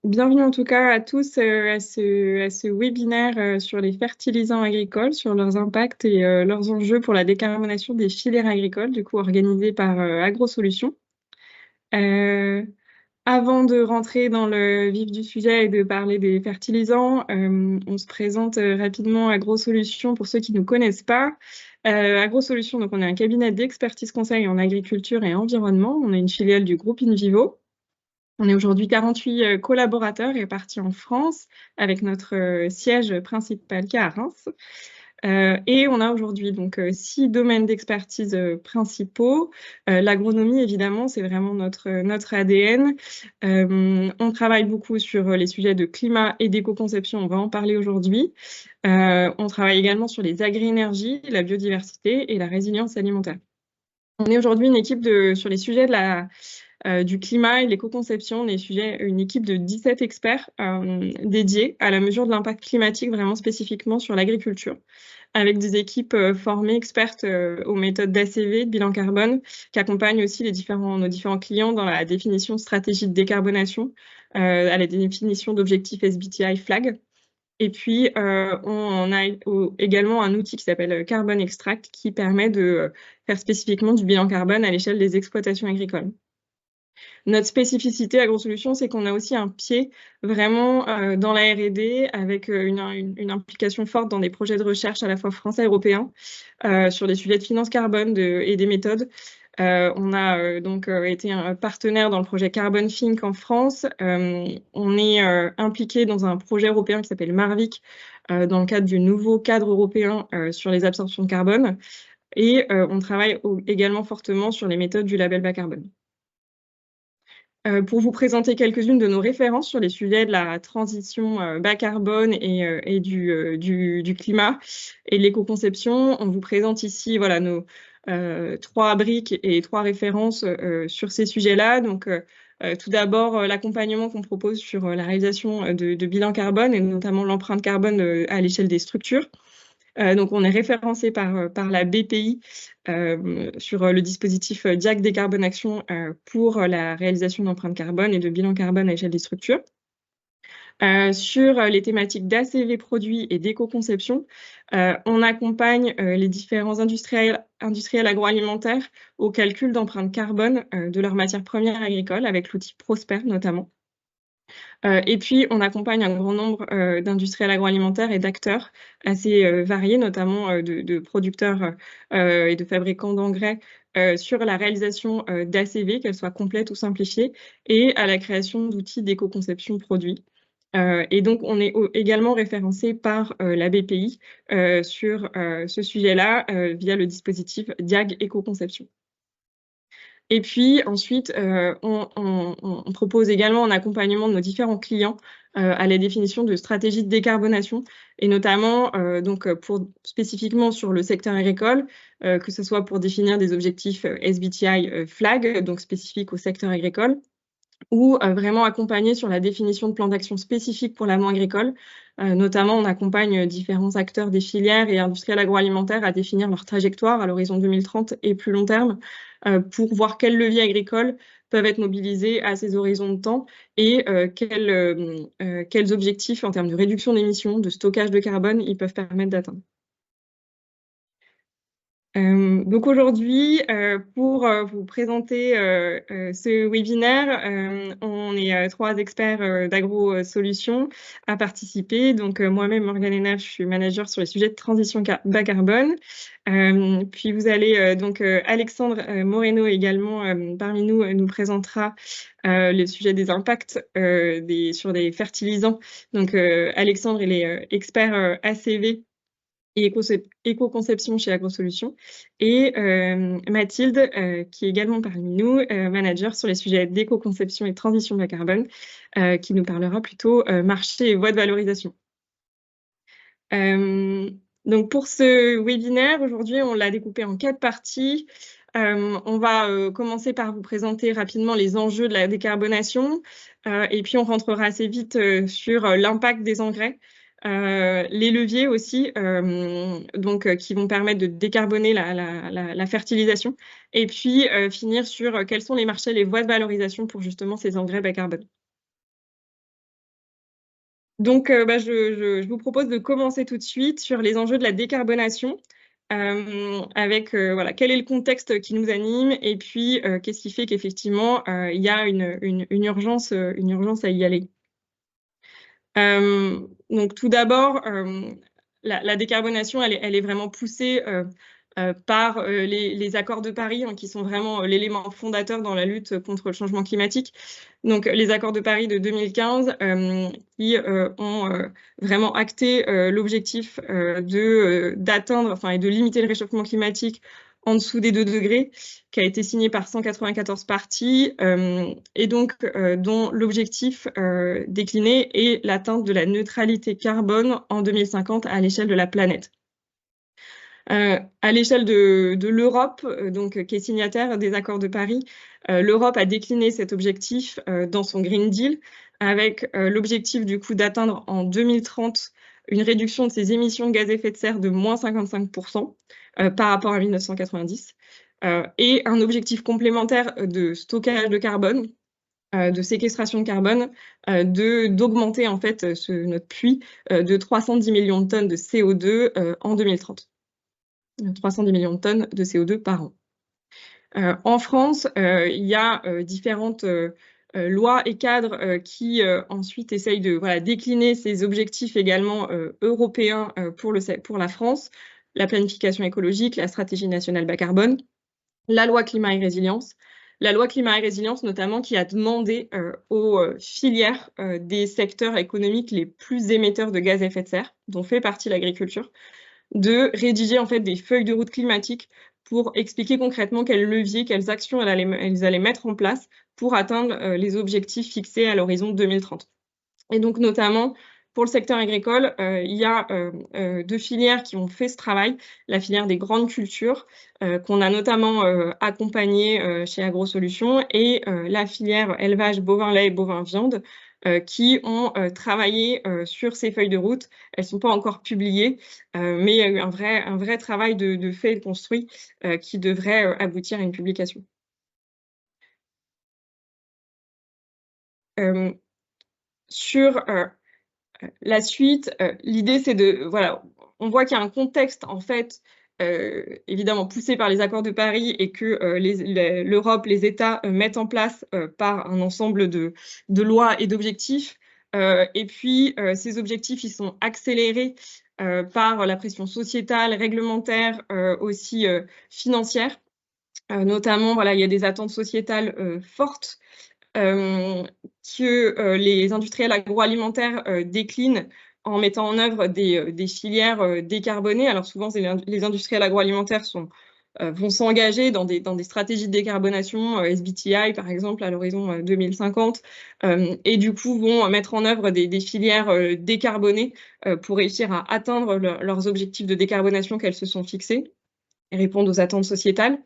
Bienvenue en tout cas à tous à ce webinaire sur les fertilisants agricoles, sur leurs impacts et leurs enjeux pour la décarbonation des filières agricoles, du coup organisé par AgroSolutions. Euh, Avant de rentrer dans le vif du sujet et de parler des fertilisants, on se présente rapidement AgroSolutions pour ceux qui ne nous connaissent pas. AgroSolutions, donc on est un cabinet d'expertise conseil en agriculture et environnement. On est une filiale du groupe InVivo. On est aujourd'hui 48 collaborateurs répartis en France, avec notre siège principal qui est à Reims. Et on a aujourd'hui donc 6 domaines d'expertise principaux. L'agronomie, évidemment, c'est vraiment notre ADN. On travaille beaucoup sur les sujets de climat et d'éco-conception, on va en parler aujourd'hui. On travaille également sur les agri-énergies, la biodiversité et la résilience alimentaire. On est aujourd'hui une équipe sur les sujets du climat et de l'éco-conception. On est une équipe de 17 experts dédiés à la mesure de l'impact climatique vraiment spécifiquement sur l'agriculture, avec des équipes formées, expertes aux méthodes d'ACV, de bilan carbone, qui accompagnent aussi nos différents clients dans la définition de stratégie de décarbonation, à la définition d'objectifs SBTI FLAG. Et puis, on a également un outil qui s'appelle Carbon Extract qui permet de faire spécifiquement du bilan carbone à l'échelle des exploitations agricoles. Notre spécificité AgroSolutions, c'est qu'on a aussi un pied vraiment dans la R&D avec une implication forte dans des projets de recherche à la fois français et européens sur des sujets de finance carbone et des méthodes. On a donc été un partenaire dans le projet Carbon Think en France. On est impliqué dans un projet européen qui s'appelle Marvic dans le cadre du nouveau cadre européen sur les absorptions de carbone. Et on travaille également fortement sur les méthodes du label bas carbone. Pour vous présenter quelques-unes de nos références sur les sujets de la transition bas carbone et du climat et de l'éco-conception, on vous présente ici voilà, nos 3 briques et 3 références sur ces sujets-là. Donc, tout d'abord, l'accompagnement qu'on propose sur la réalisation de bilan carbone et notamment l'empreinte carbone à l'échelle des structures. Donc, on est référencé par la BPI sur le dispositif DIAC Décarbonation pour la réalisation d'empreintes carbone et de bilan carbone à l'échelle des structures. Sur les thématiques d'ACV produits et d'éco-conception, on accompagne les différents industriels agroalimentaires au calcul d'empreintes carbone de leurs matières premières agricoles avec l'outil Prosper notamment. Et puis, on accompagne un grand nombre d'industriels agroalimentaires et d'acteurs assez variés, notamment de producteurs et de fabricants d'engrais sur la réalisation d'ACV, qu'elle soit complète ou simplifiée, et à la création d'outils d'éco-conception produits. Et donc, on est également référencé par la BPI sur ce sujet-là via le dispositif DIAG Éco-conception. Et puis ensuite, on propose également un accompagnement de nos différents clients à la définition de stratégies de décarbonation, et notamment donc spécifiquement sur le secteur agricole, que ce soit pour définir des objectifs SBTI FLAG, donc spécifiques au secteur agricole, ou vraiment accompagner sur la définition de plans d'action spécifiques pour l'amont agricole. Notamment, on accompagne différents acteurs des filières et industriels agroalimentaires à définir leur trajectoire à l'horizon 2030 et plus long terme pour voir quels leviers agricoles peuvent être mobilisés à ces horizons de temps et quels objectifs en termes de réduction d'émissions, de stockage de carbone ils peuvent permettre d'atteindre. Donc aujourd'hui, pour vous présenter ce webinaire, on est 3 experts d'AgroSolutions à participer. Donc moi-même, Morgane Hénaf, je suis manager sur les sujets de transition bas carbone. Puis vous allez donc Alexandre Moreno également parmi nous nous présentera le sujet des impacts sur des fertilisants. Donc Alexandre, il est expert ACV et éco-conception chez AgroSolutions, et Mathilde, qui est également parmi nous, manager sur les sujets d'éco-conception et transition bas carbone, qui nous parlera plutôt marché et voies de valorisation. Donc pour ce webinaire, aujourd'hui, on l'a découpé en 4 parties. On va commencer par vous présenter rapidement les enjeux de la décarbonation, et puis on rentrera assez vite sur l'impact des engrais, les leviers aussi, donc qui vont permettre de décarboner la fertilisation, et puis finir sur quels sont les marchés, les voies de valorisation pour justement ces engrais bas carbone. Donc, je vous propose de commencer tout de suite sur les enjeux de la décarbonation, avec voilà, quel est le contexte qui nous anime et puis qu'est-ce qui fait qu'effectivement il y a une urgence à y aller. Donc tout d'abord, la décarbonation, elle est vraiment poussée par les accords de Paris, hein, qui sont vraiment l'élément fondateur dans la lutte contre le changement climatique. Donc les accords de Paris de 2015 qui ont vraiment acté l'objectif d'atteindre, enfin, et de limiter le réchauffement climatique en dessous des 2 degrés, qui a été signé par 194 parties, et donc dont l'objectif décliné est l'atteinte de la neutralité carbone en 2050 à l'échelle de la planète. À l'échelle de l'Europe, donc qui est signataire des accords de Paris, l'Europe a décliné cet objectif dans son Green Deal, avec l'objectif du coup d'atteindre en 2030 une réduction de ses émissions de gaz à effet de serre de moins 55% par rapport à 1990, et un objectif complémentaire de stockage de carbone, de séquestration de carbone, d'augmenter en fait notre puits de 310 millions de tonnes de CO2 en 2030. 310 millions de tonnes de CO2 par an. En France, il y a différentes lois et cadres qui ensuite essayent de décliner ces objectifs également européens pour la France, la planification écologique, la stratégie nationale bas carbone, la loi climat et résilience. La loi climat et résilience, notamment, qui a demandé aux filières des secteurs économiques les plus émetteurs de gaz à effet de serre, dont fait partie l'agriculture, de rédiger en fait des feuilles de route climatiques pour expliquer concrètement quels leviers, quelles actions elles allaient mettre en place pour atteindre les objectifs fixés à l'horizon 2030. Et donc notamment pour le secteur agricole, il y a 2 filières qui ont fait ce travail. La filière des grandes cultures, qu'on a notamment accompagnée chez AgroSolutions, et la filière élevage bovin-lait et bovin-viande, qui ont travaillé sur ces feuilles de route. Elles ne sont pas encore publiées, mais il y a eu un vrai travail de fait et de construit qui devrait aboutir à une publication. Sur la suite, l'idée, c'est voilà, on voit qu'il y a un contexte, en fait, évidemment poussé par les accords de Paris, et que l'Europe, les États mettent en place par un ensemble de lois et d'objectifs. Et puis, ces objectifs, ils sont accélérés par la pression sociétale, réglementaire, aussi financière. Notamment, voilà, il y a des attentes sociétales fortes que les industriels agroalimentaires déclinent en mettant en œuvre des filières décarbonées. Alors souvent, les industriels agroalimentaires vont s'engager dans des stratégies de décarbonation, SBTI par exemple, à l'horizon 2050, et du coup vont mettre en œuvre des filières décarbonées pour réussir à atteindre leurs objectifs de décarbonation qu'elles se sont fixés et répondre aux attentes sociétales.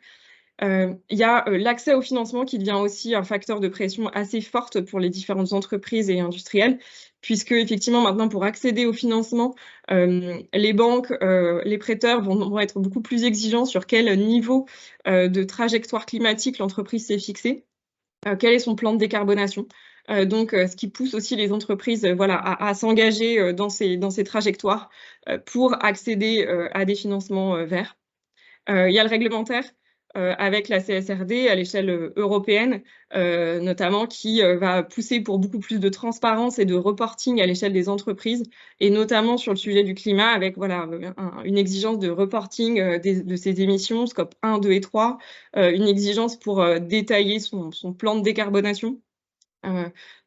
Il y a l'accès au financement qui devient aussi un facteur de pression assez forte pour les différentes entreprises et industriels, puisque effectivement maintenant, pour accéder au financement, les banques, les prêteurs vont être beaucoup plus exigeants sur quel niveau de trajectoire climatique l'entreprise s'est fixée, quel est son plan de décarbonation. Donc, ce qui pousse aussi les entreprises voilà, à s'engager dans ces trajectoires pour accéder à des financements verts. Il y a le réglementaire avec la CSRD à l'échelle européenne, notamment, qui va pousser pour beaucoup plus de transparence et de reporting à l'échelle des entreprises, et notamment sur le sujet du climat, avec voilà, une exigence de reporting de ces émissions, scope 1, 2 et 3, une exigence pour détailler son plan de décarbonation.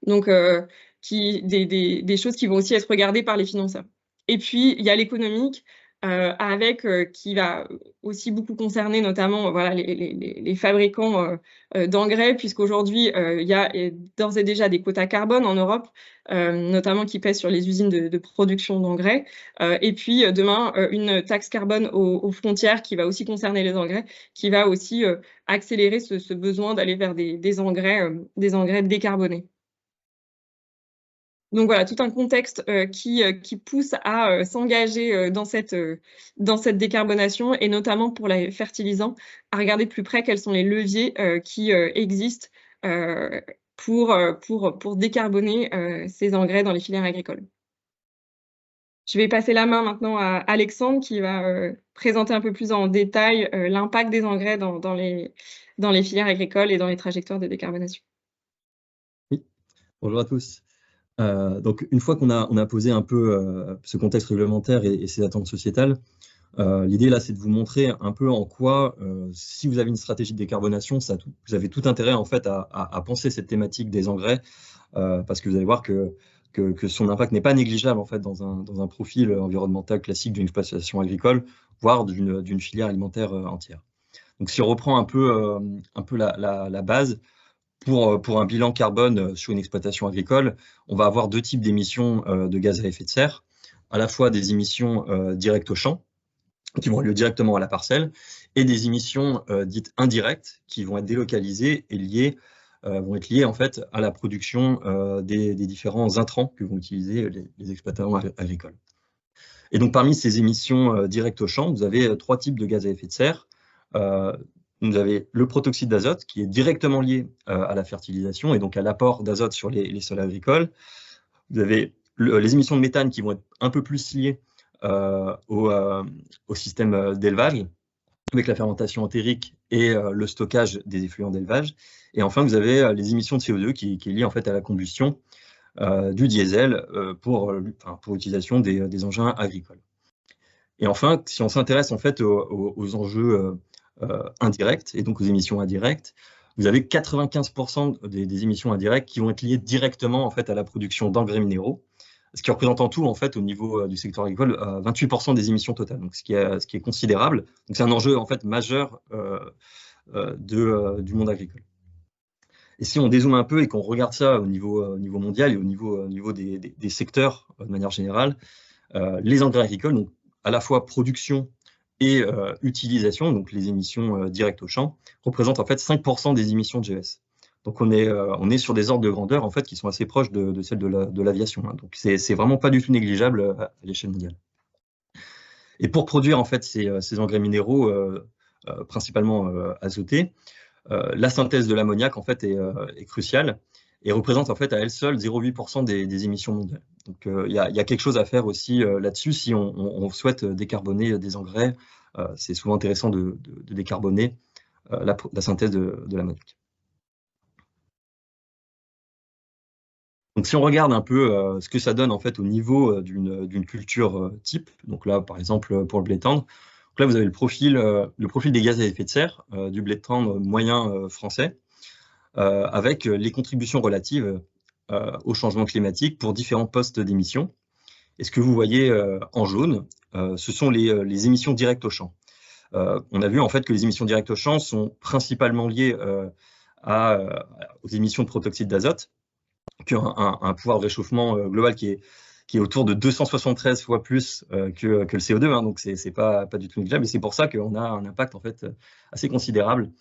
Donc, des choses qui vont aussi être regardées par les financeurs. Et puis, il y a l'économique, avec qui va aussi beaucoup concerner notamment voilà, les fabricants d'engrais, puisqu'aujourd'hui, il y a d'ores et déjà des quotas carbone en Europe, notamment qui pèsent sur les usines de production d'engrais. Et puis, demain, une taxe carbone aux frontières qui va aussi concerner les engrais, qui va aussi accélérer ce besoin d'aller vers des engrais décarbonés. Donc voilà, tout un contexte qui pousse à s'engager dans cette décarbonation, et notamment pour les fertilisants, à regarder de plus près quels sont les leviers qui existent pour décarboner ces engrais dans les filières agricoles. Je vais passer la main maintenant à Alexandre qui va présenter un peu plus en détail l'impact des engrais dans les filières agricoles et dans les trajectoires de décarbonation. Oui, bonjour à tous. Donc, une fois qu'on a posé un peu ce contexte réglementaire et ces attentes sociétales, l'idée là, c'est de vous montrer un peu en quoi, si vous avez une stratégie de décarbonation, vous avez tout intérêt en fait à penser cette thématique des engrais, parce que vous allez voir que son impact n'est pas négligeable en fait dans un profil environnemental classique d'une exploitation agricole, voire d'une filière alimentaire entière. Donc, si on reprend un peu la base, pour un bilan carbone sur une exploitation agricole, on va avoir deux types d'émissions de gaz à effet de serre, à la fois des émissions directes au champ, qui vont avoir lieu directement à la parcelle, et des émissions dites indirectes, qui vont être délocalisées et vont être liées en fait à la production des différents intrants que vont utiliser les exploitants agricoles. Et donc parmi ces émissions directes au champ, vous avez trois types de gaz à effet de serre. Vous avez le protoxyde d'azote qui est directement lié à la fertilisation et donc à l'apport d'azote sur les sols agricoles. Vous avez les émissions de méthane qui vont être un peu plus liées au système d'élevage, avec la fermentation entérique et le stockage des effluents d'élevage. Et enfin, vous avez les émissions de CO2 qui est liée en fait à la combustion du diesel pour l'utilisation des engins agricoles. Et enfin, si on s'intéresse en fait aux enjeux indirects et donc aux émissions indirectes, vous avez 95% des émissions indirectes qui vont être liées directement en fait à la production d'engrais minéraux, ce qui représente en tout en fait au niveau du secteur agricole 28% des émissions totales, donc ce qui est considérable. Donc c'est un enjeu en fait majeur du monde agricole. Et si on dézoome un peu et qu'on regarde ça au niveau mondial et au niveau des secteurs de manière générale, les engrais agricoles, donc à la fois production et utilisation, donc les émissions directes au champ, représentent en fait 5% des émissions de GES. Donc on est sur des ordres de grandeur en fait qui sont assez proches de celles de l'aviation. Hein. Donc c'est vraiment pas du tout négligeable à l'échelle mondiale. Et pour produire en fait ces engrais minéraux principalement azotés, la synthèse de l'ammoniac en fait est cruciale et représente en fait à elle seule 0,8% des émissions mondiales. Donc il y a quelque chose à faire aussi là-dessus si on souhaite décarboner des engrais. C'est souvent intéressant de décarboner la synthèse de l'ammoniac. Donc si on regarde un peu ce que ça donne en fait au niveau d'une culture type, donc là par exemple pour le blé tendre, donc là vous avez le profil des gaz à effet de serre du blé tendre moyen français, avec les contributions relatives au changement climatique pour différents postes d'émissions. Et ce que vous voyez en jaune, ce sont les émissions directes au champ. On a vu en fait que les émissions directes au champ sont principalement liées aux émissions de protoxyde d'azote, qui ont un pouvoir de réchauffement global qui est autour de 273 fois plus que le CO2, hein, donc c'est pas du tout négligeable, et c'est pour ça qu'on a un impact en fait assez considérable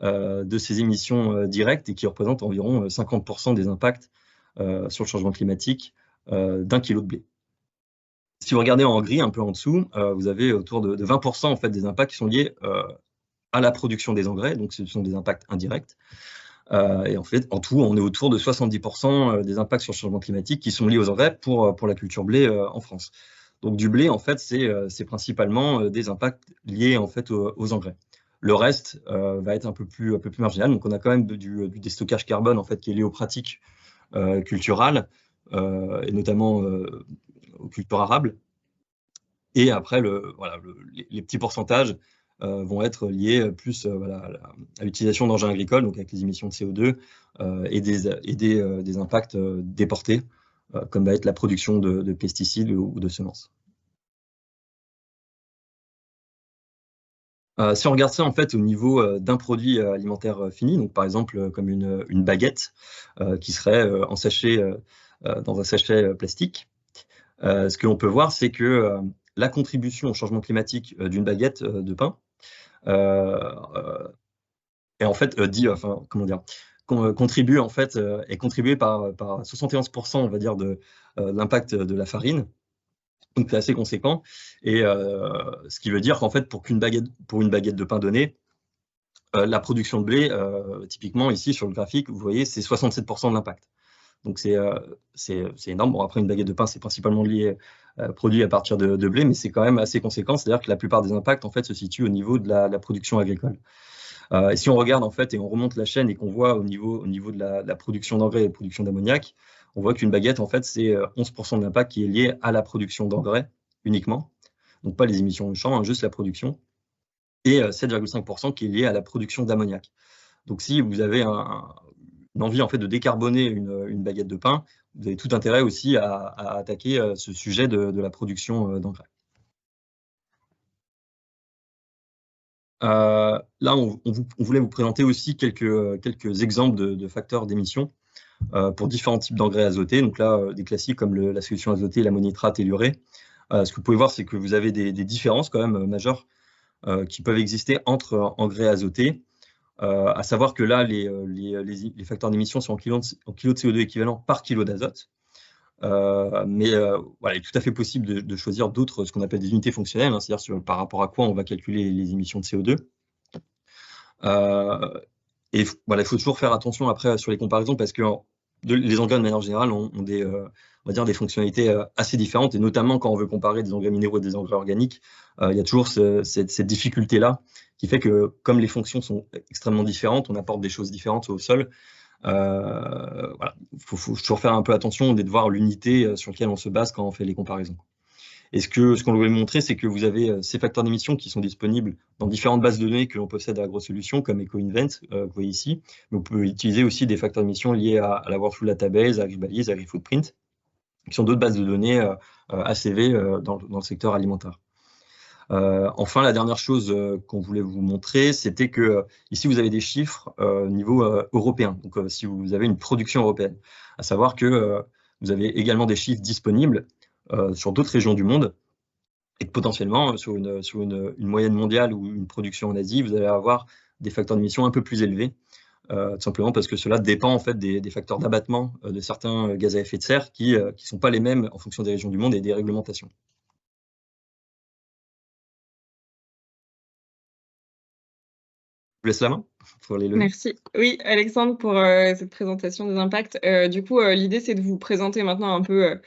de ces émissions directes et qui représentent environ 50% des impacts sur le changement climatique d'un kilo de blé. Si vous regardez en gris, un peu en dessous, vous avez autour de 20% en fait, des impacts qui sont liés à la production des engrais, donc ce sont des impacts indirects. Et en fait, en tout, on est autour de 70% des impacts sur le changement climatique qui sont liés aux engrais pour la culture blé en France. Donc du blé, en fait, c'est principalement des impacts liés en fait aux engrais. Le reste va être un peu plus marginal. Donc on a quand même du déstockage carbone en fait qui est lié aux pratiques culturales et notamment aux cultures arables. Et après, les petits pourcentages vont être liés plus à l'utilisation d'engins agricoles, donc avec les émissions de CO2 et des impacts déportés, comme va être la production de pesticides ou de semences. Si on regarde ça en fait au niveau d'un produit alimentaire fini, donc par exemple comme une baguette qui serait dans un sachet plastique, ce que l'on peut voir, c'est que la contribution au changement climatique d'une baguette de pain est en fait contribue en fait est contribuée par 71%, on va dire, de l'impact de la farine. Donc c'est assez conséquent, et ce qui veut dire qu'en fait pour une baguette de pain donnée, la production de blé, typiquement ici sur le graphique, vous voyez, c'est 67% de l'impact. Donc c'est énorme. Bon, après, une baguette de pain, c'est principalement lié produit à partir de blé, mais c'est quand même assez conséquent. C'est-à-dire que la plupart des impacts en fait se situent au niveau de la production agricole. Et si on regarde en fait et on remonte la chaîne et qu'on voit au niveau de la production d'engrais et de la production d'ammoniac, on voit qu'une baguette en fait c'est 11% de l'impact qui est lié à la production d'engrais uniquement, donc pas les émissions de champ, hein, juste la production, et 7,5% qui est lié à la production d'ammoniac. Donc si vous avez une envie en fait de décarboner une baguette de pain, vous avez tout intérêt aussi à attaquer ce sujet de la production d'engrais. Là, on voulait vous présenter aussi quelques exemples de facteurs d'émission pour différents types d'engrais azotés. Donc là, des classiques comme la solution azotée, l'ammonitrate et l'urée. Ce que vous pouvez voir, c'est que vous avez des différences quand même majeures qui peuvent exister entre engrais azotés. À savoir que là, les facteurs d'émission sont en kilos de CO2 équivalent par kilo d'azote. Mais voilà, il est tout à fait possible de choisir d'autres, ce qu'on appelle des unités fonctionnelles, hein, c'est-à-dire par rapport à quoi on va calculer les émissions de CO2. Et voilà, il faut toujours faire attention après sur les comparaisons parce que les engrais de manière générale ont des, on va dire des fonctionnalités assez différentes, et notamment quand on veut comparer des engrais minéraux et des engrais organiques, il y a toujours cette difficulté-là qui fait que comme les fonctions sont extrêmement différentes, on apporte des choses différentes au sol. Voilà, faut toujours faire un peu attention et de voir l'unité sur laquelle on se base quand on fait les comparaisons. Et ce qu'on voulait montrer, c'est que vous avez ces facteurs d'émission qui sont disponibles dans différentes bases de données que l'on possède à AgroSolutions, comme EcoInvent, que vous voyez ici. Mais on peut utiliser aussi des facteurs d'émission liés à la Worldfood Database, à AgriBalise, à AgriFootprint, qui sont d'autres bases de données ACV dans le secteur alimentaire. Enfin, la dernière chose qu'on voulait vous montrer, c'était que ici, vous avez des chiffres au niveau européen. Donc, si vous avez une production européenne, à savoir que vous avez également des chiffres disponibles sur d'autres régions du monde, et que potentiellement, sur une moyenne mondiale ou une production en Asie, vous allez avoir des facteurs d'émission un peu plus élevés, tout simplement parce que cela dépend en fait des facteurs d'abattement de certains gaz à effet de serre qui ne sont pas les mêmes en fonction des régions du monde et des réglementations. Je vous laisse la main pour les leviers. Merci. Oui, Alexandre, pour cette présentation des impacts. Du coup, l'idée, c'est de vous présenter maintenant un peu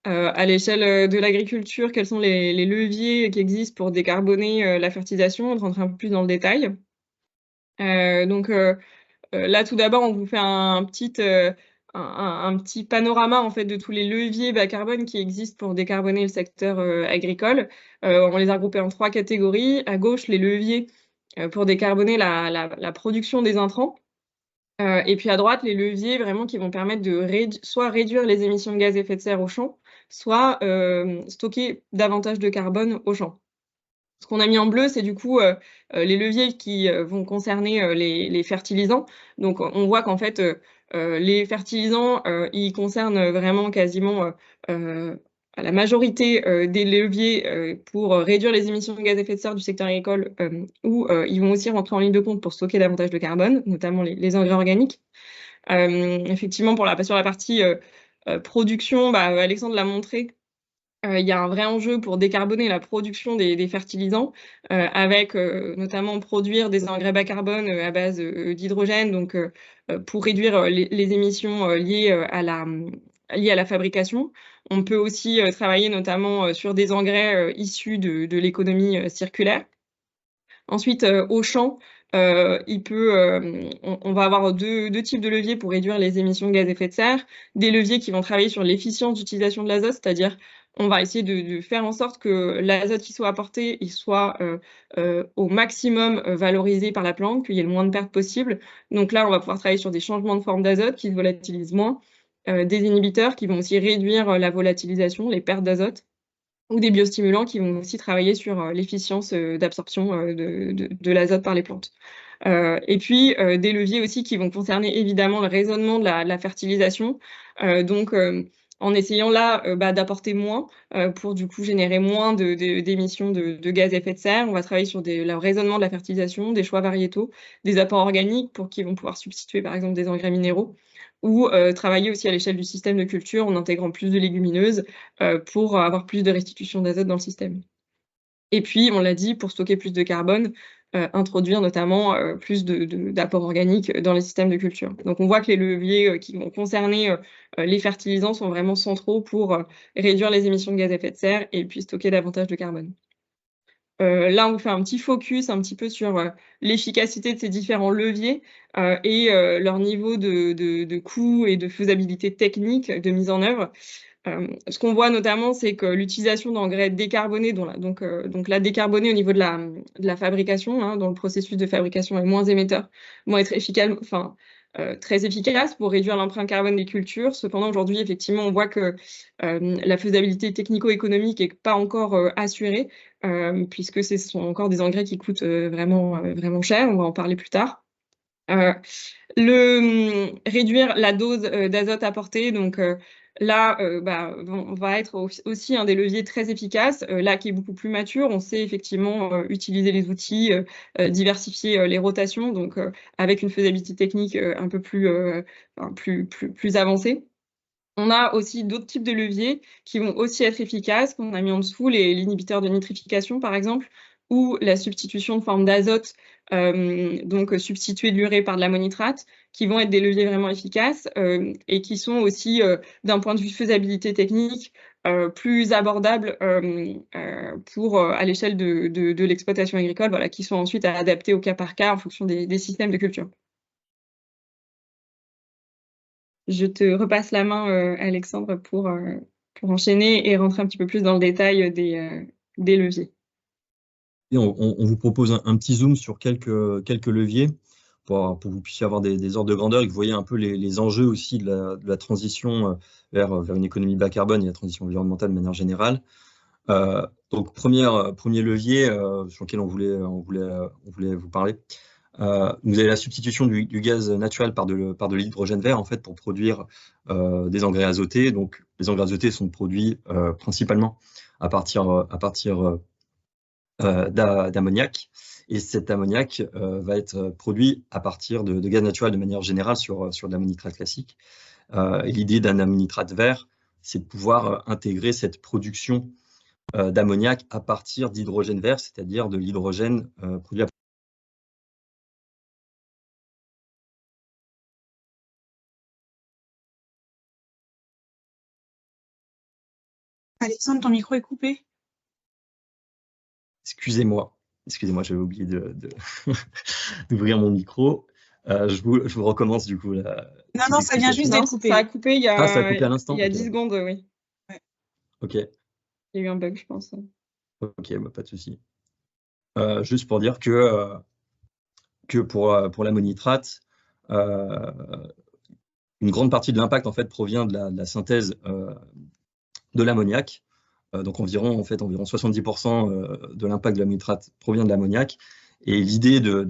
à l'échelle de l'agriculture, quels sont les leviers qui existent pour décarboner la fertilisation, de rentrer un peu plus dans le détail. Donc là, tout d'abord, on vous fait un petit panorama en fait de tous les leviers bas carbone qui existent pour décarboner le secteur agricole. On les a regroupés en 3 catégories. À gauche, les leviers pour décarboner la production des intrants. Et puis à droite, les leviers vraiment qui vont permettre de soit réduire les émissions de gaz à effet de serre au champ, soit stocker davantage de carbone au champ. Ce qu'on a mis en bleu, c'est du coup les leviers qui vont concerner les fertilisants. Donc on voit qu'en fait, les fertilisants, ils concernent vraiment quasiment la majorité des leviers pour réduire les émissions de gaz à effet de serre du secteur agricole, où ils vont aussi rentrer en ligne de compte pour stocker davantage de carbone, notamment les engrais organiques. Effectivement, sur la partie production, Alexandre l'a montré, il y a un vrai enjeu pour décarboner la production des fertilisants, avec notamment produire des engrais bas carbone à base d'hydrogène, donc pour réduire les émissions liées à la fabrication. On peut aussi travailler notamment sur des engrais issus de l'économie circulaire. Ensuite, au champ, on va avoir deux types de leviers pour réduire les émissions de gaz à effet de serre. Des leviers qui vont travailler sur l'efficience d'utilisation de l'azote, c'est-à-dire on va essayer de faire en sorte que l'azote qui soit apporté, il soit au maximum valorisé par la plante, qu'il y ait le moins de pertes possible. Donc là, on va pouvoir travailler sur des changements de forme d'azote qui se volatilisent moins, des inhibiteurs qui vont aussi réduire la volatilisation, les pertes d'azote, ou des biostimulants qui vont aussi travailler sur l'efficience d'absorption de l'azote par les plantes. Et puis des leviers aussi qui vont concerner évidemment le raisonnement de la fertilisation. Donc en essayant là d'apporter moins pour du coup générer moins d'émissions de gaz à effet de serre. On va travailler sur le raisonnement de la fertilisation, des choix variétaux, des apports organiques pour qu'ils vont pouvoir substituer par exemple des engrais minéraux, ou travailler aussi à l'échelle du système de culture en intégrant plus de légumineuses pour avoir plus de restitution d'azote dans le système. Et puis, on l'a dit, pour stocker plus de carbone, introduire notamment plus d'apports organiques dans les systèmes de culture. Donc on voit que les leviers qui vont concerner les fertilisants sont vraiment centraux pour réduire les émissions de gaz à effet de serre et puis stocker davantage de carbone. Là, on vous fait un petit focus un petit peu sur l'efficacité de ces différents leviers et leur niveau de coût et de faisabilité technique de mise en œuvre. Ce qu'on voit notamment, c'est que l'utilisation d'engrais décarbonés, donc là, décarbonés au niveau de la fabrication, hein, dont le processus de fabrication est moins émetteur, vont être efficaces, enfin, très efficaces pour réduire l'empreinte carbone des cultures. Cependant, aujourd'hui, effectivement, on voit que la faisabilité technico-économique n'est pas encore assurée, puisque ce sont encore des engrais qui coûtent vraiment cher. On va en parler plus tard. Réduire la dose d'azote apportée, donc là, va être aussi un des leviers très efficaces, là qui est beaucoup plus mature. On sait effectivement utiliser les outils, diversifier les rotations, donc avec une faisabilité technique un peu plus avancée. On a aussi d'autres types de leviers qui vont aussi être efficaces, qu'on a mis en dessous, les inhibiteurs de nitrification par exemple, ou la substitution de forme d'azote, donc substituer l'urée par de l'ammonitrate, qui vont être des leviers vraiment efficaces et qui sont aussi, d'un point de vue faisabilité technique, plus abordables à l'échelle de l'exploitation agricole, voilà, qui sont ensuite adaptés au cas par cas en fonction des systèmes de culture. Je te repasse la main, Alexandre, pour enchaîner et rentrer un petit peu plus dans le détail des leviers. Et on vous propose un petit zoom sur quelques leviers pour que vous puissiez avoir des ordres de grandeur et que vous voyez un peu les enjeux aussi de la transition vers une économie bas carbone et la transition environnementale de manière générale. Donc, premier levier sur lequel on voulait vous parler. Vous avez la substitution du gaz naturel par de l'hydrogène vert en fait pour produire des engrais azotés. Donc les engrais azotés sont produits principalement à partir d'ammoniac, et cet ammoniac va être produit à partir de gaz naturel de manière générale sur de l'ammonitrate classique. Et l'idée d'un ammonitrate vert, c'est de pouvoir intégrer cette production d'ammoniac à partir d'hydrogène vert, c'est-à-dire de l'hydrogène produit à Alexandre, ton micro est coupé. Excusez-moi, j'avais oublié d'ouvrir mon micro. Je vous recommence du coup. Non, ça vient juste d'être coupé. Ça a coupé il y a, ça a coupé à l'instant. Il y a 10 secondes, oui. Ouais. Ok. Il y a eu un bug, je pense. Ok, pas de souci. Juste pour dire que pour l'ammonitrate, une grande partie de l'impact en fait provient de la synthèse de l'ammoniac. Donc environ 70% de l'impact de l'ammonitrate provient de l'ammoniac. Et l'idée de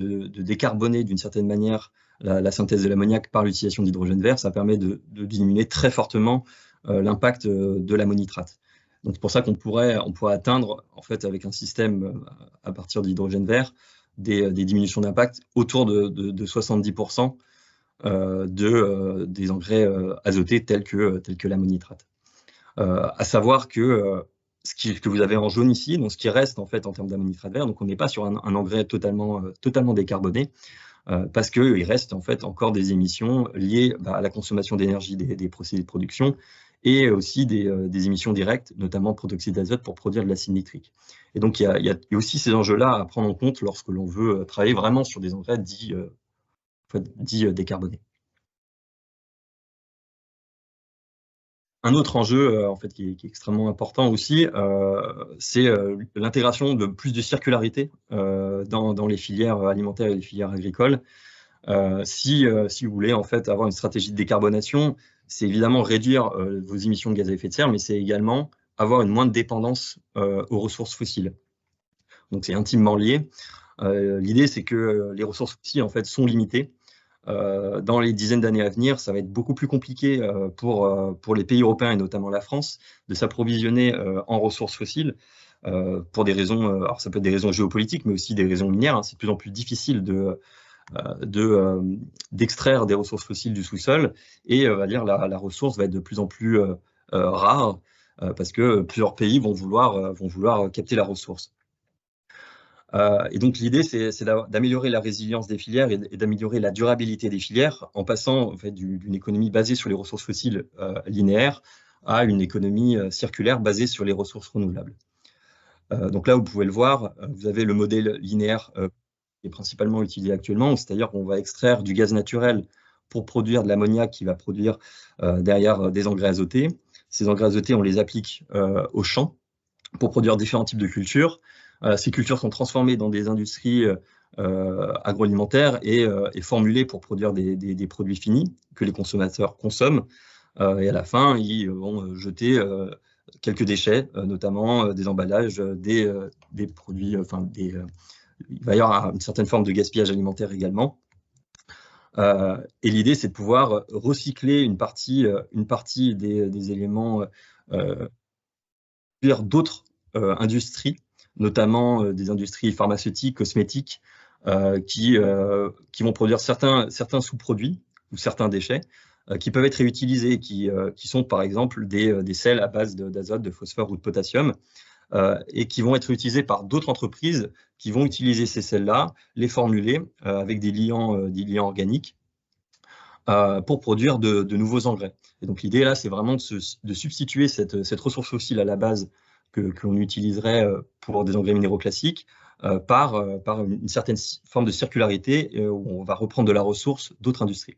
décarboner d'une certaine manière la synthèse de l'ammoniac par l'utilisation d'hydrogène vert, ça permet de diminuer très fortement l'impact de l'ammonitrate. Donc c'est pour ça qu'on pourrait atteindre en fait avec un système à partir d'hydrogène vert des diminutions d'impact autour de 70% des engrais azotés tels que l'ammonitrate. À savoir que ce que vous avez en jaune ici, donc ce qui reste en fait en termes d'ammonitrate vert, donc on n'est pas sur un engrais totalement décarboné, parce qu'il reste en fait encore des émissions liées à la consommation d'énergie des procédés de production et aussi des émissions directes, notamment protoxyde d'azote pour produire de l'acide nitrique. Et donc il y a aussi ces enjeux-là à prendre en compte lorsque l'on veut travailler vraiment sur des engrais dits décarbonés. Un autre enjeu en fait, qui est extrêmement important aussi, c'est l'intégration de plus de circularité dans les filières alimentaires et les filières agricoles. Si vous voulez en fait avoir une stratégie de décarbonation, c'est évidemment réduire vos émissions de gaz à effet de serre, mais c'est également avoir une moindre dépendance aux ressources fossiles. Donc c'est intimement lié. L'idée, c'est que les ressources fossiles en fait sont limitées. Dans les dizaines d'années à venir, ça va être beaucoup plus compliqué pour les pays européens et notamment la France de s'approvisionner en ressources fossiles pour des raisons, alors ça peut être des raisons géopolitiques, mais aussi des raisons minières. Hein. C'est de plus en plus difficile d'extraire des ressources fossiles du sous-sol et on va dire la ressource va être de plus en plus rare parce que plusieurs pays vont vouloir capter la ressource. Et donc l'idée, c'est d'améliorer la résilience des filières et d'améliorer la durabilité des filières en passant en fait, d'une économie basée sur les ressources fossiles linéaires à une économie circulaire basée sur les ressources renouvelables. Donc là, vous pouvez le voir, vous avez le modèle linéaire qui est principalement utilisé actuellement, c'est-à-dire qu'on va extraire du gaz naturel pour produire de l'ammoniac qui va produire derrière des engrais azotés. Ces engrais azotés, on les applique aux champs pour produire différents types de cultures. Ces cultures sont transformées dans des industries agroalimentaires et formulées pour produire des produits finis que les consommateurs consomment. Et à la fin, ils vont jeter quelques déchets, notamment des emballages, des produits, il va y avoir une certaine forme de gaspillage alimentaire également. Et l'idée, c'est de pouvoir recycler une partie des éléments d'autres industries, notamment des industries pharmaceutiques, cosmétiques, qui vont produire certains sous-produits ou certains déchets qui peuvent être réutilisés, qui sont par exemple des sels à base d'azote, de phosphore ou de potassium, et qui vont être utilisés par d'autres entreprises qui vont utiliser ces sels-là, les formuler avec des liants organiques pour produire de nouveaux engrais. Et donc l'idée là, c'est vraiment de substituer cette ressource fossile à la base que l'on utiliserait pour des engrais minéraux classiques par une certaine forme de circularité où on va reprendre de la ressource d'autres industries.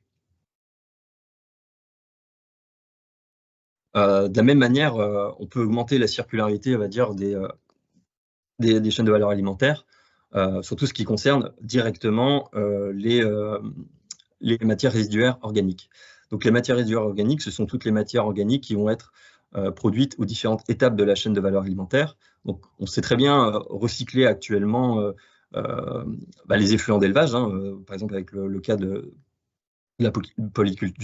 De la même manière, on peut augmenter la circularité, on va dire, des chaînes de valeur alimentaire, sur tout ce qui concerne directement les matières résiduaires organiques. Donc les matières résiduaires organiques, ce sont toutes les matières organiques qui vont être produites aux différentes étapes de la chaîne de valeur alimentaire. Donc on sait très bien recycler actuellement les effluents d'élevage, par exemple avec le cas du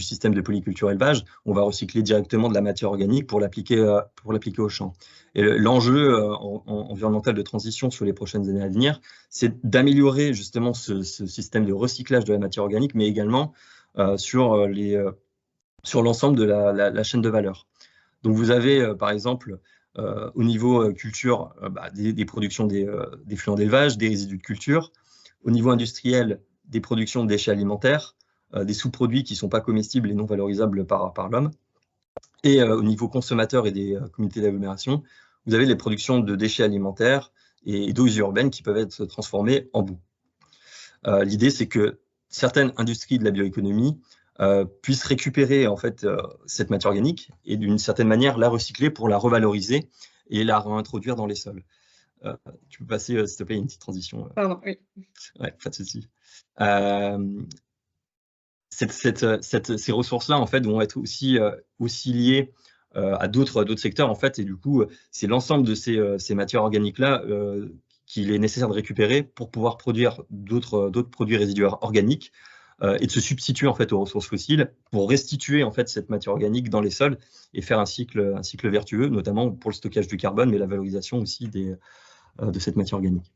système de polyculture élevage, on va recycler directement de la matière organique pour l'appliquer au champ. Et l'enjeu environnemental de transition sur les prochaines années à venir, c'est d'améliorer justement ce système de recyclage de la matière organique, mais également sur l'ensemble de la chaîne de valeur. Donc vous avez par exemple au niveau culture des productions d'effluents d'élevage, des résidus de culture, au niveau industriel des productions de déchets alimentaires, des sous-produits qui ne sont pas comestibles et non valorisables par l'homme. Et au niveau consommateur et des communautés d'agglomération, vous avez les productions de déchets alimentaires et d'eaux urbaines qui peuvent être transformées en boue. L'idée, c'est que certaines industries de la bioéconomie puissent récupérer en fait, cette matière organique et d'une certaine manière la recycler pour la revaloriser et la réintroduire dans les sols. Tu peux passer, s'il te plaît, une petite transition. Pardon, oui. Ouais, pas de souci. Ces ressources-là, en fait, vont être aussi liées à d'autres secteurs, en fait, et du coup, c'est l'ensemble de ces matières organiques-là qu'il est nécessaire de récupérer pour pouvoir produire d'autres produits résiduaires organiques et de se substituer, en fait, aux ressources fossiles pour restituer, en fait, cette matière organique dans les sols et faire un cycle vertueux, notamment pour le stockage du carbone, mais la valorisation aussi de cette matière organique.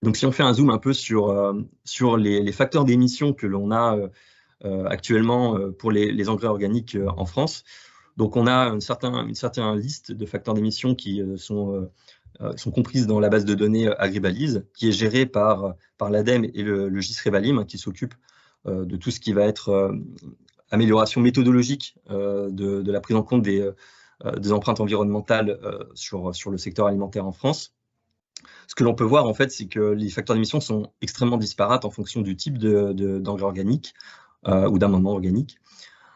Donc, si on fait un zoom un peu sur les facteurs d'émission que l'on a actuellement pour les engrais organiques en France, donc on a une certaine liste de facteurs d'émission qui sont comprises dans la base de données Agribalise, qui est gérée par l'ADEME et le GIS Revalim, qui s'occupe de tout ce qui va être amélioration méthodologique de la prise en compte des empreintes environnementales sur le secteur alimentaire en France. Ce que l'on peut voir, en fait, c'est que les facteurs d'émission sont extrêmement disparates en fonction du type d'engrais organique ou d'amendement organique.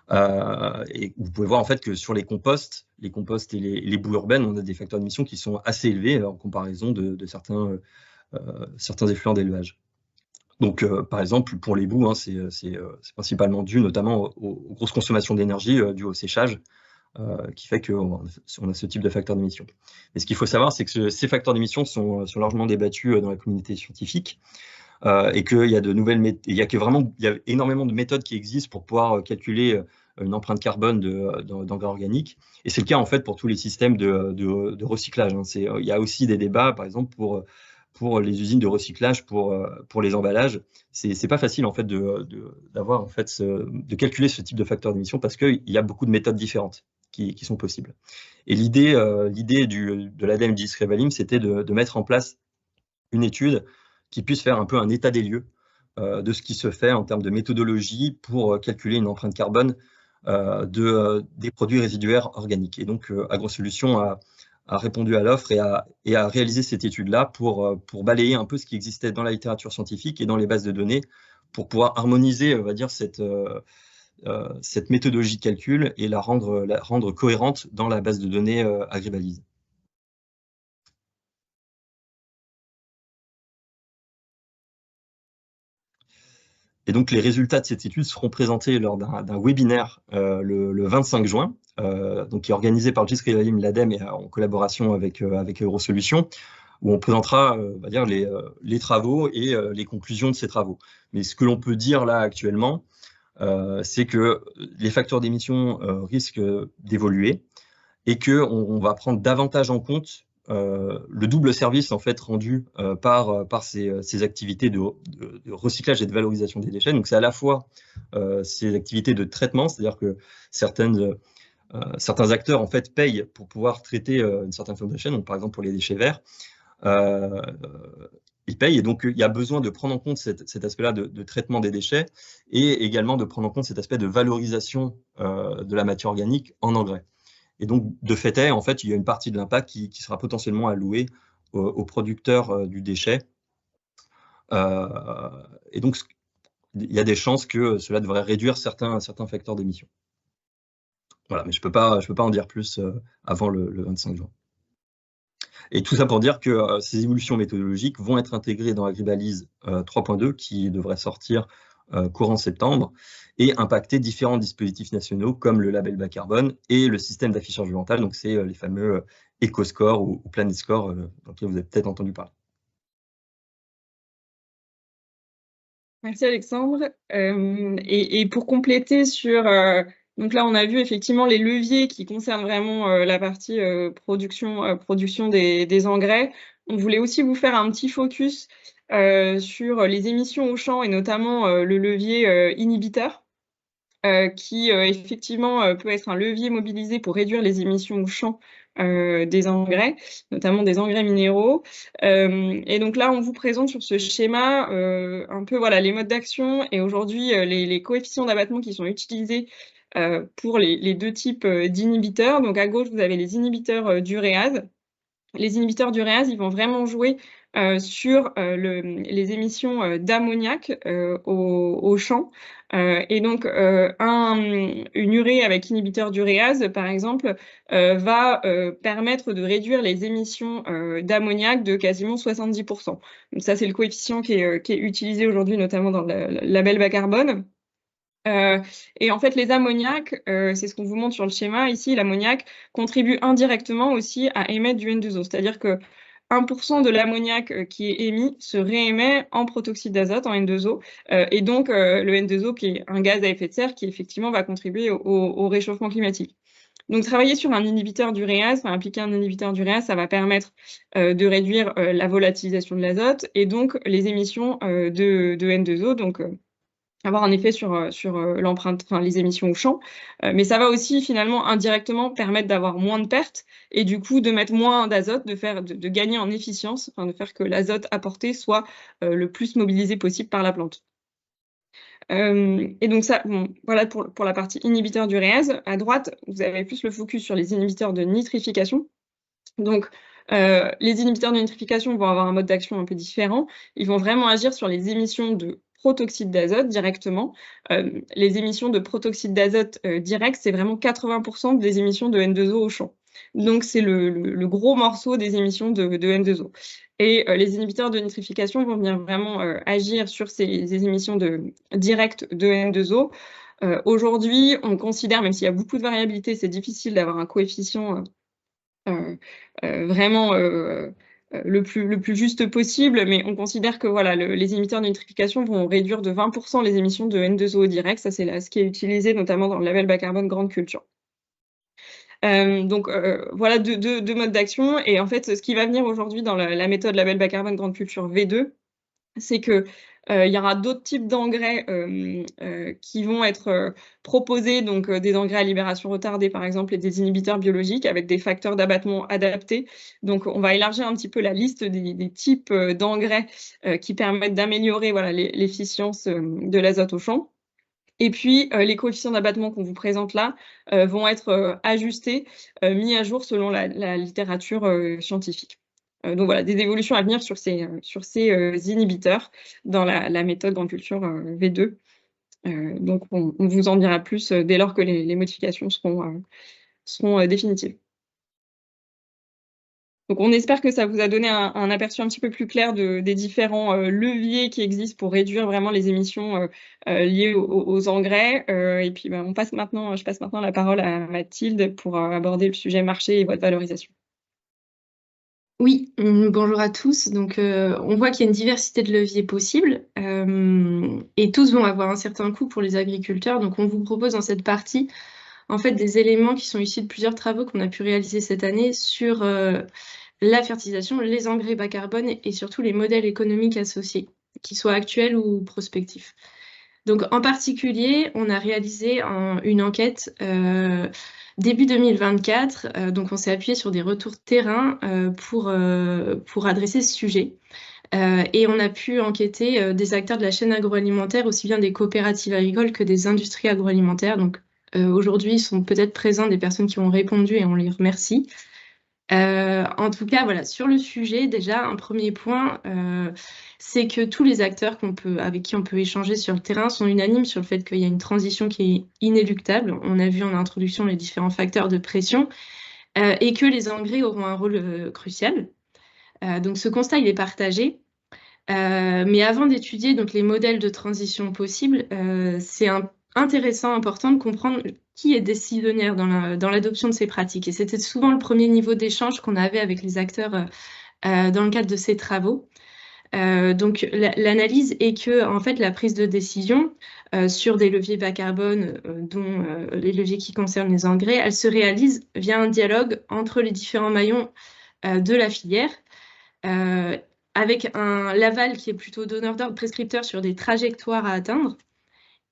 Et vous pouvez voir, en fait, que sur les composts et les boues urbaines, on a des facteurs d'émission qui sont assez élevés en comparaison de certains effluents d'élevage. Donc, par exemple, pour les boues, c'est principalement dû notamment aux grosses consommations d'énergie dues au séchage, qui fait qu'on a ce type de facteurs d'émission. Mais ce qu'il faut savoir, c'est que ces facteurs d'émission sont largement débattus dans la communauté scientifique et qu'il y a il y a énormément de méthodes qui existent pour pouvoir calculer une empreinte carbone d'engrais organiques. Et c'est le cas en fait pour tous les systèmes de recyclage. Il y a aussi des débats, par exemple, pour les usines de recyclage, pour les emballages. C'est pas facile en fait de calculer ce type de facteur d'émission parce qu'il y a beaucoup de méthodes différentes. qui sont possibles. Et l'idée de l'ADEME GIS-Revalim, c'était de mettre en place une étude qui puisse faire un peu un état des lieux de ce qui se fait en termes de méthodologie pour calculer une empreinte carbone des produits résiduaires organiques. Et donc, AgroSolutions a répondu à l'offre et a réalisé cette étude-là pour balayer un peu ce qui existait dans la littérature scientifique et dans les bases de données pour pouvoir harmoniser, on va dire, cette méthodologie de calcul et la rendre cohérente dans la base de données Agribalise. Et donc, les résultats de cette étude seront présentés lors d'un webinaire le 25 juin, donc, qui est organisé par GIS-Revalim, l'ADEME, et en collaboration avec AgroSolutions, où on présentera on va dire les travaux et les conclusions de ces travaux. Mais ce que l'on peut dire là actuellement, c'est que les facteurs d'émission risquent d'évoluer et qu'on va prendre davantage en compte le double service en fait rendu par ces activités de recyclage et de valorisation des déchets. Donc c'est à la fois ces activités de traitement, c'est-à-dire que certains acteurs en fait payent pour pouvoir traiter une certaine forme de déchets, donc par exemple pour les déchets verts, ils payent, et donc il y a besoin de prendre en compte cet aspect-là de traitement des déchets et également de prendre en compte cet aspect de valorisation de la matière organique en engrais. Et donc, de fait, en fait, il y a une partie de l'impact qui sera potentiellement allouée aux producteurs du déchet. Et donc, il y a des chances que cela devrait réduire certains facteurs d'émission. Voilà, mais je peux pas en dire plus avant le 25 juin. Et tout ça pour dire que ces évolutions méthodologiques vont être intégrées dans Agribalise 3.2 qui devrait sortir courant septembre et impacter différents dispositifs nationaux comme le label bas carbone et le système d'affichage environnemental. Donc, c'est les fameux EcoScore ou Planet Score dont vous avez peut-être entendu parler. Merci Alexandre. Et pour compléter sur... donc là, on a vu effectivement les leviers qui concernent vraiment la partie production des engrais. On voulait aussi vous faire un petit focus sur les émissions au champ et notamment le levier inhibiteur. Qui effectivement peut être un levier mobilisé pour réduire les émissions au champ des engrais, notamment des engrais minéraux. Et donc là, on vous présente sur ce schéma un peu voilà, les modes d'action et aujourd'hui les coefficients d'abattement qui sont utilisés pour les deux types d'inhibiteurs. Donc à gauche, vous avez les inhibiteurs d'uréase. Les inhibiteurs d'uréase, ils vont vraiment jouer sur les émissions d'ammoniac au champ. Et donc, une urée avec inhibiteur d'uréase, par exemple, va permettre de réduire les émissions d'ammoniac de quasiment 70%. Donc ça, c'est le coefficient qui est utilisé aujourd'hui, notamment dans le label bas carbone. Et en fait, les ammoniacs, c'est ce qu'on vous montre sur le schéma ici, l'ammoniac contribue indirectement aussi à émettre du N2O. C'est-à-dire que 1% de l'ammoniac qui est émis se réémet en protoxyde d'azote, en N2O, et donc le N2O qui est un gaz à effet de serre qui effectivement va contribuer au réchauffement climatique. Donc travailler sur un inhibiteur d'uréase, appliquer un inhibiteur d'uréase, ça va permettre de réduire la volatilisation de l'azote et donc les émissions de N2O, donc avoir un effet sur l'empreinte, enfin les émissions au champ, mais ça va aussi finalement indirectement permettre d'avoir moins de pertes et du coup de mettre moins d'azote, de gagner en efficience, enfin de faire que l'azote apporté soit le plus mobilisé possible par la plante. Et donc ça, bon, voilà pour la partie inhibiteur d'uréase. À droite, vous avez plus le focus sur les inhibiteurs de nitrification. Donc les inhibiteurs de nitrification vont avoir un mode d'action un peu différent. Ils vont vraiment agir sur les émissions de protoxyde d'azote directement. Les émissions de protoxyde d'azote direct, c'est vraiment 80% des émissions de N2O au champ. Donc, c'est le gros morceau des émissions de N2O. Et les inhibiteurs de nitrification vont venir vraiment agir sur ces émissions directes de N2O. Aujourd'hui, on considère, même s'il y a beaucoup de variabilité, c'est difficile d'avoir un coefficient vraiment le plus juste possible, mais on considère que voilà, les inhibiteurs de nitrification vont réduire de 20% les émissions de N2O direct. Ça, c'est ce qui est utilisé notamment dans le label bas carbone grande culture. Donc voilà deux modes d'action. Et en fait, ce qui va venir aujourd'hui dans la méthode label bas carbone grande culture V2, c'est que Il y aura d'autres types d'engrais qui vont être proposés, donc des engrais à libération retardée par exemple et des inhibiteurs biologiques avec des facteurs d'abattement adaptés. Donc on va élargir un petit peu la liste des types d'engrais qui permettent d'améliorer voilà, l'efficience de l'azote au champ. Et puis, les coefficients d'abattement qu'on vous présente là vont être ajustés, mis à jour selon la littérature scientifique. Donc voilà, des évolutions à venir sur ces inhibiteurs dans la méthode en culture V2. Donc on vous en dira plus dès lors que les modifications seront définitives. Donc on espère que ça vous a donné un aperçu un petit peu plus clair des différents leviers qui existent pour réduire vraiment les émissions liées aux engrais. Et puis je passe maintenant la parole à Mathilde pour aborder le sujet marché et votre valorisation. Oui, bonjour à tous. Donc, on voit qu'il y a une diversité de leviers possibles et tous vont avoir un certain coût pour les agriculteurs. Donc, on vous propose dans cette partie en fait des éléments qui sont issus de plusieurs travaux qu'on a pu réaliser cette année sur la fertilisation, les engrais bas carbone et surtout les modèles économiques associés, qu'ils soient actuels ou prospectifs. Donc, en particulier, on a réalisé une enquête début 2024. Donc, on s'est appuyé sur des retours de terrain pour adresser ce sujet. Et on a pu enquêter des acteurs de la chaîne agroalimentaire, aussi bien des coopératives agricoles que des industries agroalimentaires. Donc, aujourd'hui, ils sont peut-être présents des personnes qui ont répondu et on les remercie. En tout cas, voilà, sur le sujet, déjà, un premier point, c'est que tous les acteurs avec qui on peut échanger sur le terrain sont unanimes sur le fait qu'il y a une transition qui est inéluctable. On a vu en introduction les différents facteurs de pression et que les engrais auront un rôle crucial. Donc, ce constat, il est partagé. Mais avant d'étudier donc, les modèles de transition possibles, c'est intéressant, important de comprendre qui est décisionnaire dans l'adoption de ces pratiques. Et c'était souvent le premier niveau d'échange qu'on avait avec les acteurs dans le cadre de ces travaux. Donc l'analyse est que en fait la prise de décision sur des leviers bas carbone, dont les leviers qui concernent les engrais, elle se réalise via un dialogue entre les différents maillons de la filière, avec l'aval qui est plutôt donneur d'ordre, prescripteur sur des trajectoires à atteindre,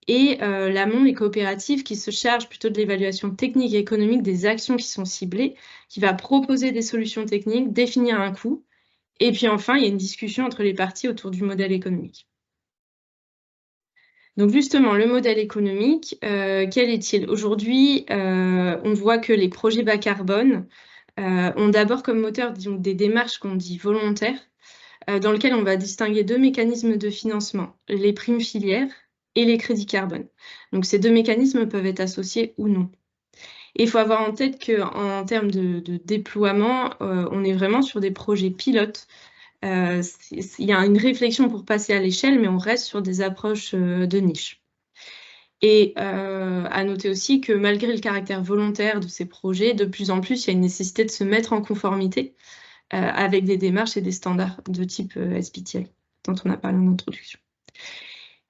et l'amont, les coopératives qui se chargent plutôt de l'évaluation technique et économique des actions qui sont ciblées, qui va proposer des solutions techniques, définir un coût, et puis enfin, il y a une discussion entre les parties autour du modèle économique. Donc justement, le modèle économique, quel est-il? Aujourd'hui, on voit que les projets bas carbone ont d'abord comme moteur des démarches qu'on dit volontaires, dans lesquelles on va distinguer deux mécanismes de financement, les primes filières et les crédits carbone. Donc ces deux mécanismes peuvent être associés ou non. Et il faut avoir en tête qu'en termes de déploiement, on est vraiment sur des projets pilotes. Il y a une réflexion pour passer à l'échelle, mais on reste sur des approches de niche. Et à noter aussi que malgré le caractère volontaire de ces projets, de plus en plus, il y a une nécessité de se mettre en conformité avec des démarches et des standards de type SBTi, dont on a parlé en introduction.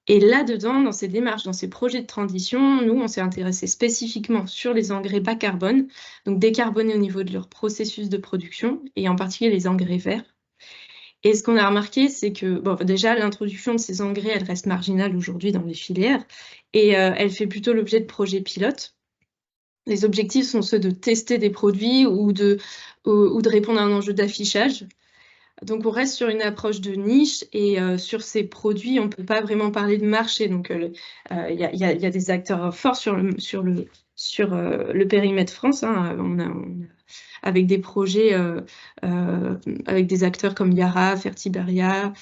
Et là-dedans, dans ces démarches, dans ces projets de transition, nous, on s'est intéressé spécifiquement sur les engrais bas carbone, donc décarbonés au niveau de leur processus de production, et en particulier les engrais verts. Et ce qu'on a remarqué, c'est que bon, déjà, l'introduction de ces engrais, elle reste marginale aujourd'hui dans les filières, et elle fait plutôt l'objet de projets pilotes. Les objectifs sont ceux de tester des produits ou de répondre à un enjeu d'affichage. Donc, on reste sur une approche de niche et sur ces produits, on ne peut pas vraiment parler de marché. Donc, il y a des acteurs forts sur le périmètre France. Hein. Avec des projets, avec des acteurs comme Yara, Fertiberia,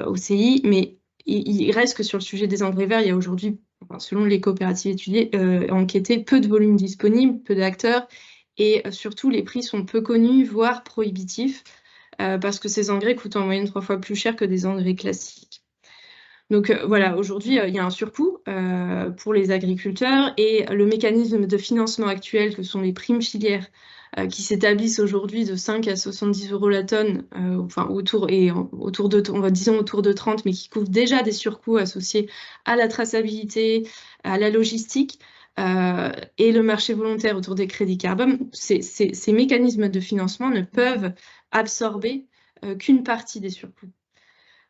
OCI. Mais il reste que sur le sujet des engrais verts, il y a aujourd'hui, selon les coopératives étudiées, enquêtées, peu de volume disponible, peu d'acteurs. Et surtout, les prix sont peu connus, voire prohibitifs. Parce que ces engrais coûtent en moyenne 3 fois plus cher que des engrais classiques. Donc voilà, aujourd'hui, il y a un surcoût pour les agriculteurs et le mécanisme de financement actuel que sont les primes filières qui s'établissent aujourd'hui de 5 à 70 € la tonne, enfin autour de 30, mais qui couvrent déjà des surcoûts associés à la traçabilité, à la logistique, et le marché volontaire autour des crédits carbone. Ces mécanismes de financement ne peuvent absorber qu'une partie des surcoûts.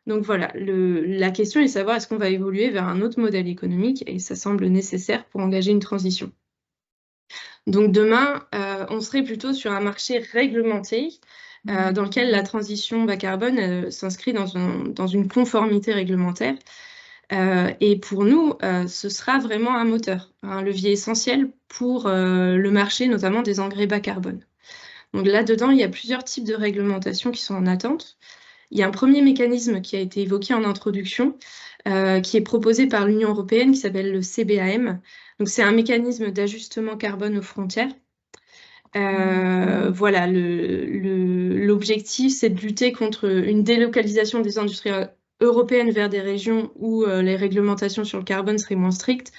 Donc voilà, la question est de savoir est-ce qu'on va évoluer vers un autre modèle économique, et ça semble nécessaire pour engager une transition. Donc demain, on serait plutôt sur un marché réglementé dans lequel la transition bas carbone s'inscrit dans une conformité réglementaire. Et pour nous, ce sera vraiment un moteur, un levier essentiel pour le marché, notamment des engrais bas carbone. Donc là-dedans, il y a plusieurs types de réglementations qui sont en attente. Il y a un premier mécanisme qui a été évoqué en introduction, qui est proposé par l'Union européenne, qui s'appelle le CBAM. Donc c'est un mécanisme d'ajustement carbone aux frontières. Voilà, l'objectif, c'est de lutter contre une délocalisation des industries européennes vers des régions où les réglementations sur le carbone seraient moins strictes.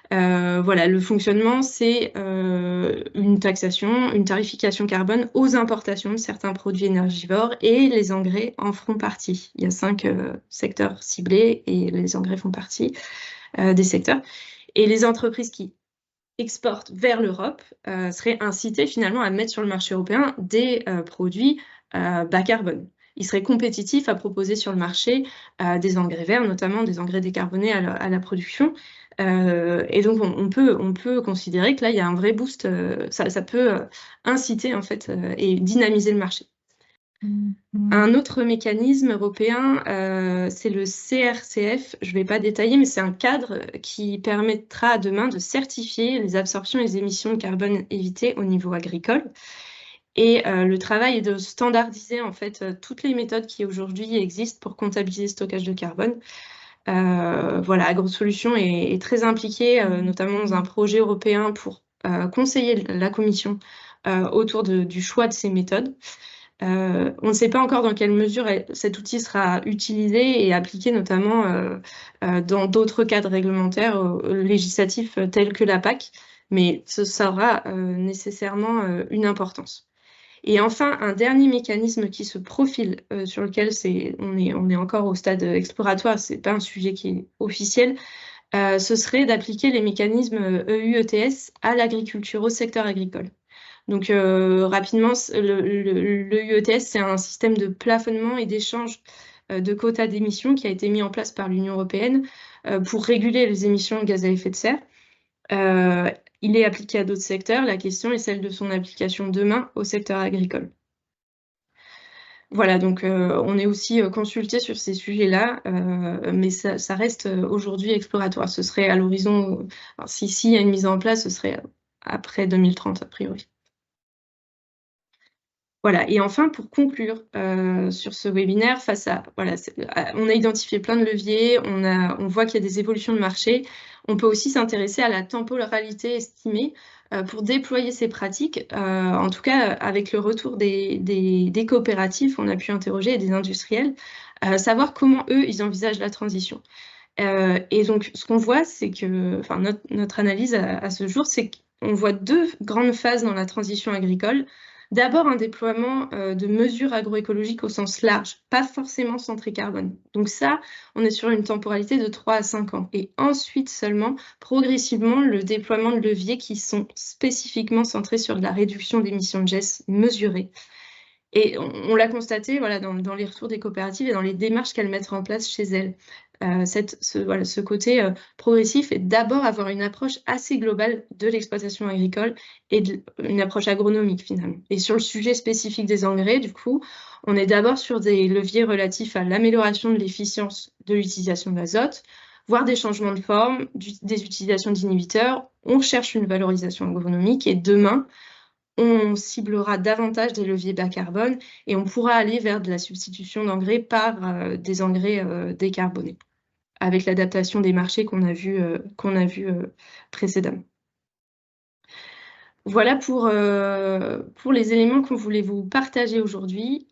Voilà, le fonctionnement, c'est une taxation, une tarification carbone aux importations de certains produits énergivores, et les engrais en feront partie. Il y a 5 secteurs ciblés et les engrais font partie des secteurs. Et les entreprises qui exportent vers l'Europe seraient incitées finalement à mettre sur le marché européen des produits bas carbone. Ils seraient compétitifs à proposer sur le marché des engrais verts, notamment des engrais décarbonés à la production. Et donc on peut considérer que là il y a un vrai boost, ça peut inciter en fait et dynamiser le marché. Un autre mécanisme européen, c'est le CRCF. Je ne vais pas détailler, mais c'est un cadre qui permettra demain de certifier les absorptions et les émissions de carbone évitées au niveau agricole. Et le travail est de standardiser en fait toutes les méthodes qui aujourd'hui existent pour comptabiliser le stockage de carbone. Voilà, AgroSolutions est très impliquée, notamment dans un projet européen pour conseiller la Commission autour du choix de ces méthodes. On ne sait pas encore dans quelle mesure cet outil sera utilisé et appliqué, notamment dans d'autres cadres réglementaires législatifs tels que la PAC, mais ça aura nécessairement une importance. Et enfin, un dernier mécanisme qui se profile, sur lequel on est encore au stade exploratoire, ce n'est pas un sujet qui est officiel, ce serait d'appliquer les mécanismes EU-ETS à l'agriculture, au secteur agricole. Donc rapidement, le ETS, c'est un système de plafonnement et d'échange de quotas d'émissions qui a été mis en place par l'Union européenne pour réguler les émissions de gaz à effet de serre. Il est appliqué à d'autres secteurs. La question est celle de son application demain au secteur agricole. Voilà, donc on est aussi consulté sur ces sujets-là, mais ça reste aujourd'hui exploratoire. Ce serait à l'horizon, s'il y a une mise en place, ce serait après 2030 a priori. Voilà, et enfin, pour conclure sur ce webinaire, on a identifié plein de leviers, on voit qu'il y a des évolutions de marché. On peut aussi s'intéresser à la temporalité estimée pour déployer ces pratiques. En tout cas, avec le retour des coopératives, on a pu interroger des industriels, savoir comment eux, ils envisagent la transition. Et donc, ce qu'on voit, c'est que, notre analyse à ce jour, c'est qu'on voit 2 grandes phases dans la transition agricole. D'abord, un déploiement de mesures agroécologiques au sens large, pas forcément centré carbone. Donc ça, on est sur une temporalité de 3 à 5 ans. Et ensuite seulement, progressivement, le déploiement de leviers qui sont spécifiquement centrés sur de la réduction d'émissions de gaz mesurées. Et on l'a constaté voilà, dans les retours des coopératives et dans les démarches qu'elles mettent en place chez elles. Ce côté progressif est d'abord avoir une approche assez globale de l'exploitation agricole et une approche agronomique finalement. Et sur le sujet spécifique des engrais, du coup, on est d'abord sur des leviers relatifs à l'amélioration de l'efficience de l'utilisation de l'azote, voire des changements de forme, des utilisations d'inhibiteurs. On cherche une valorisation agronomique et demain, on ciblera davantage des leviers bas carbone et on pourra aller vers de la substitution d'engrais par des engrais décarbonés, avec l'adaptation des marchés qu'on a vu précédemment. Voilà pour les éléments qu'on voulait vous partager aujourd'hui.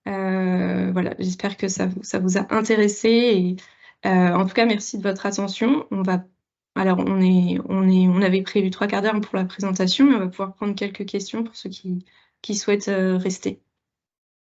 Voilà, j'espère que ça vous a intéressé. Et, en tout cas, merci de votre attention. Alors, on avait prévu 3 quarts d'heure pour la présentation, mais on va pouvoir prendre quelques questions pour ceux qui souhaitent rester.